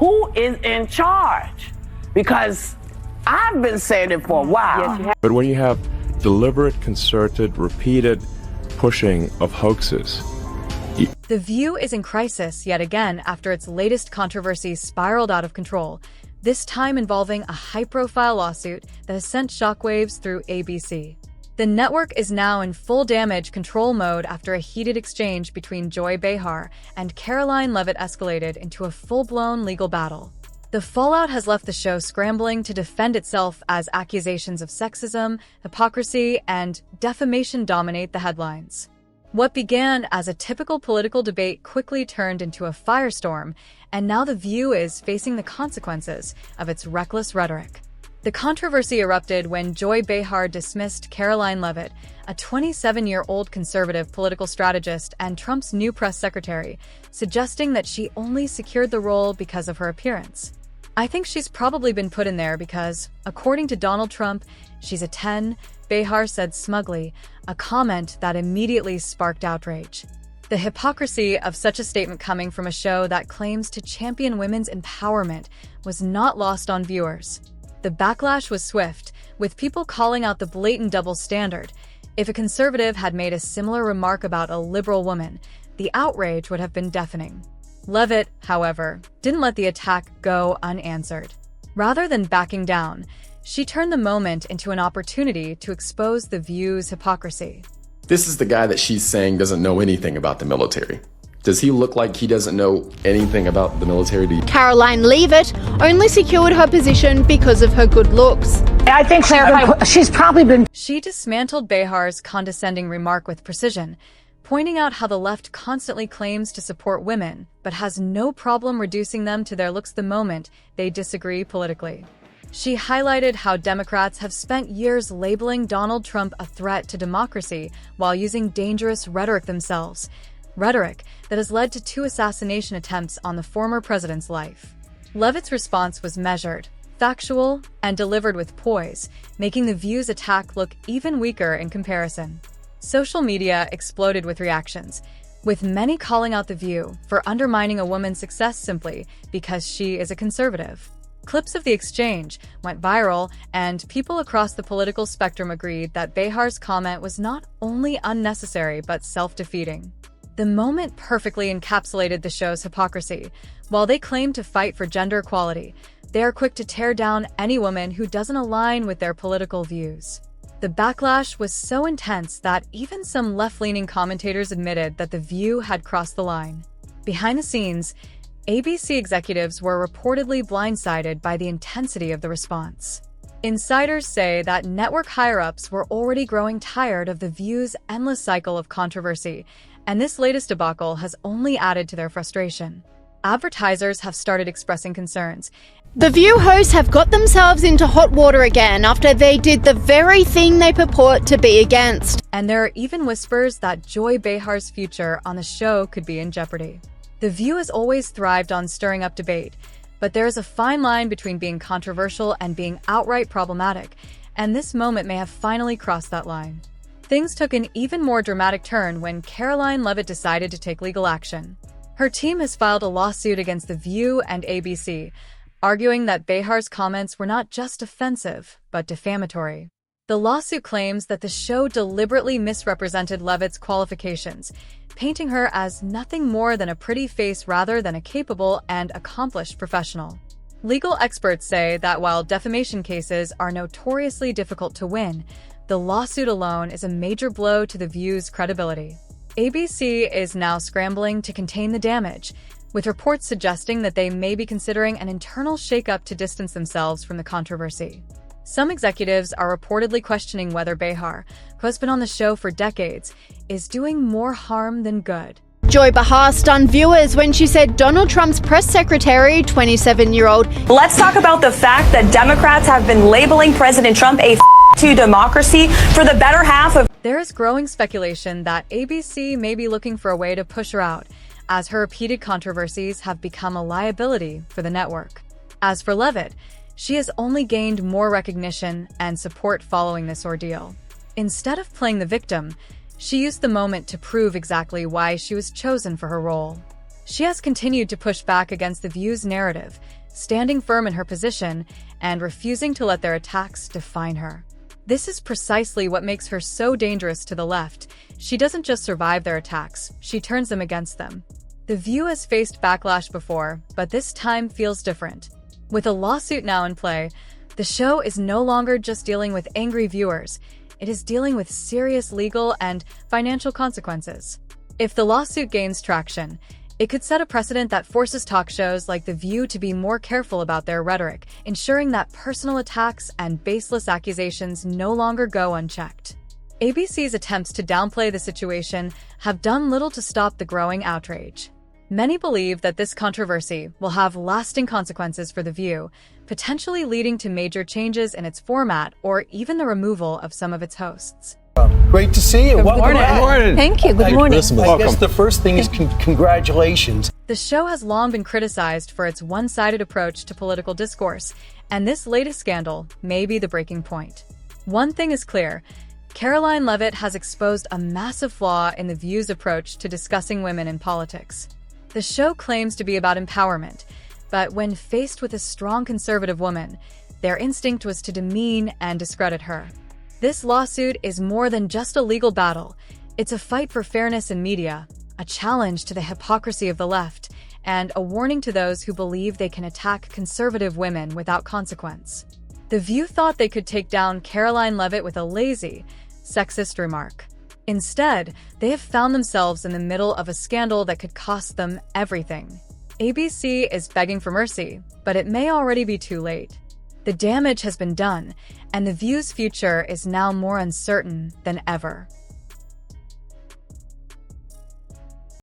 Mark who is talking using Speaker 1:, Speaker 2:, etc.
Speaker 1: who is in charge? Because I've been saying it for a while.
Speaker 2: Yes, but when you have deliberate, concerted, repeated pushing of hoaxes.
Speaker 3: The View is in crisis yet again after its latest controversy spiraled out of control, this time involving a high-profile lawsuit that has sent shockwaves through ABC. The network is now in full damage control mode after a heated exchange between Joy Behar and Karoline Leavitt escalated into a full-blown legal battle. The fallout has left the show scrambling to defend itself as accusations of sexism, hypocrisy, and defamation dominate the headlines. What began as a typical political debate quickly turned into a firestorm, and now The View is facing the consequences of its reckless rhetoric. The controversy erupted when Joy Behar dismissed Karoline Leavitt, a 27-year-old conservative political strategist and Trump's new press secretary, suggesting that she only secured the role because of her appearance. I think she's probably been put in there because, according to Donald Trump, she's a 10, Behar said smugly, a comment that immediately sparked outrage. The hypocrisy of such a statement coming from a show that claims to champion women's empowerment was not lost on viewers. The backlash was swift, with people calling out the blatant double standard. If a conservative had made a similar remark about a liberal woman, the outrage would have been deafening. Leavitt, however, didn't let the attack go unanswered. Rather than backing down, she turned the moment into an opportunity to expose The View's hypocrisy.
Speaker 4: This is the guy that she's saying doesn't know anything about the military. Does he look like he doesn't know anything about the military to you?
Speaker 5: Karoline Leavitt only secured her position because of her good looks.
Speaker 1: I think she's probably been...
Speaker 3: She dismantled Behar's condescending remark with precision, pointing out how the left constantly claims to support women, but has no problem reducing them to their looks the moment they disagree politically. She highlighted how Democrats have spent years labeling Donald Trump a threat to democracy while using dangerous rhetoric themselves. Rhetoric that has led to 2 assassination attempts on the former president's life. Leavitt's response was measured, factual, and delivered with poise, making The View's attack look even weaker in comparison. Social media exploded with reactions, with many calling out The View for undermining a woman's success simply because she is a conservative. Clips of the exchange went viral, and people across the political spectrum agreed that Behar's comment was not only unnecessary but self-defeating. The moment perfectly encapsulated the show's hypocrisy. While they claim to fight for gender equality, they are quick to tear down any woman who doesn't align with their political views. The backlash was so intense that even some left-leaning commentators admitted that The View had crossed the line. Behind the scenes, ABC executives were reportedly blindsided by the intensity of the response. Insiders say that network higher-ups were already growing tired of The View's endless cycle of controversy, and this latest debacle has only added to their frustration. Advertisers have started expressing concerns.
Speaker 5: The View hosts have got themselves into hot water again after they did the very thing they purport to be against.
Speaker 3: And there are even whispers that Joy Behar's future on the show could be in jeopardy. The View has always thrived on stirring up debate, but there is a fine line between being controversial and being outright problematic, and this moment may have finally crossed that line. Things took an even more dramatic turn when Karoline Leavitt decided to take legal action. Her team has filed a lawsuit against The View and ABC, arguing that Behar's comments were not just offensive, but defamatory. The lawsuit claims that the show deliberately misrepresented Leavitt's qualifications, painting her as nothing more than a pretty face rather than a capable and accomplished professional. Legal experts say that while defamation cases are notoriously difficult to win, the lawsuit alone is a major blow to The View's credibility. ABC is now scrambling to contain the damage, with reports suggesting that they may be considering an internal shakeup to distance themselves from the controversy. Some executives are reportedly questioning whether Behar, who has been on the show for decades, is doing more harm than good.
Speaker 5: Joy Behar stunned viewers when she said Donald Trump's press secretary, 27-year-old.
Speaker 6: Let's talk about the fact that Democrats have been labeling President Trump a to democracy for the better half of...
Speaker 3: There is growing speculation that ABC may be looking for a way to push her out, as her repeated controversies have become a liability for the network. As for Leavitt, she has only gained more recognition and support following this ordeal. Instead of playing the victim, she used the moment to prove exactly why she was chosen for her role. She has continued to push back against The View's narrative, standing firm in her position and refusing to let their attacks define her. This is precisely what makes her so dangerous to the left. She doesn't just survive their attacks, she turns them against them. The View has faced backlash before, but this time feels different. With a lawsuit now in play, the show is no longer just dealing with angry viewers, it is dealing with serious legal and financial consequences. If the lawsuit gains traction, it could set a precedent that forces talk shows like The View to be more careful about their rhetoric, ensuring that personal attacks and baseless accusations no longer go unchecked. ABC's attempts to downplay the situation have done little to stop the growing outrage. Many believe that this controversy will have lasting consequences for The View, potentially leading to major changes in its format or even the removal of some of its hosts.
Speaker 7: Great to see you.
Speaker 8: Good morning. Thank you. Good morning.
Speaker 7: I guess the first thing is congratulations.
Speaker 3: The show has long been criticized for its one-sided approach to political discourse, and this latest scandal may be the breaking point. One thing is clear, Karoline Leavitt has exposed a massive flaw in The View's approach to discussing women in politics. The show claims to be about empowerment, but when faced with a strong conservative woman, their instinct was to demean and discredit her. This lawsuit is more than just a legal battle. It's a fight for fairness in media, a challenge to the hypocrisy of the left, and a warning to those who believe they can attack conservative women without consequence. The View thought they could take down Karoline Leavitt with a lazy, sexist remark. Instead, they have found themselves in the middle of a scandal that could cost them everything. ABC is begging for mercy, but it may already be too late. The damage has been done, and The View's future is now more uncertain than ever.